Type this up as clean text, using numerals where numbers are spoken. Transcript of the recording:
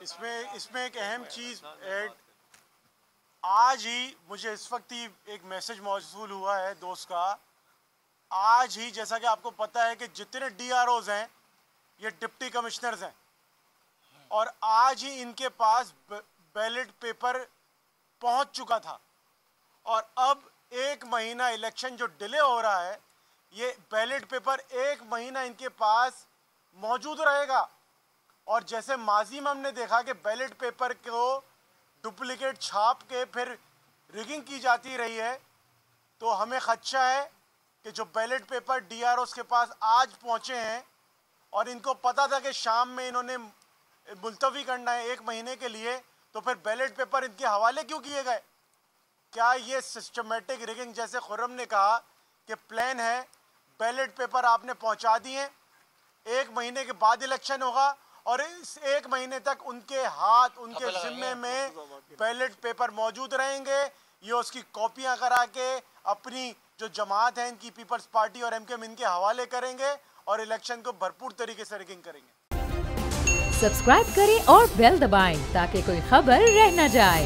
इसमें इसमें एक अहम चीज़ ऐड, आज ही मुझे इस वक्त ही एक मैसेज मौसूल हुआ है दोस्त का। आज ही, जैसा कि आपको पता है कि जितने DROs हैं ये डिप्टी कमिश्नर्स हैं, और आज ही इनके पास बैलेट पेपर पहुंच चुका था। और अब 1 महीना इलेक्शन जो डिले हो रहा है, ये बैलेट पेपर 1 महीना इनके पास मौजूद रहेगा। और जैसे माजी में हमने देखा कि बैलेट पेपर को डुप्लीकेट छाप के फिर रिगिंग की जाती रही है, तो हमें खदशा है कि जो बैलेट पेपर DROs के पास आज पहुंचे हैं और इनको पता था कि शाम में इन्होंने मुलतवी करना है 1 महीने के लिए, तो फिर बैलेट पेपर इनके हवाले क्यों किए गए? क्या ये सिस्टमेटिक रिगिंग, जैसे खुर्रम ने कहा कि प्लान है, बैलेट पेपर आपने पहुंचा दिए, 1 महीने के बाद इलेक्शन होगा और इस 1 महीने तक उनके हाथ, उनके जिम्मे में बैलेट पेपर मौजूद रहेंगे। ये उसकी कॉपियां करा के अपनी जो जमात है इनकी, पीपल्स पार्टी और MKM, इनके हवाले करेंगे और इलेक्शन को भरपूर तरीके से रिगिंग करेंगे। सब्सक्राइब करें और बेल दबाएं ताकि कोई खबर रह न जाए।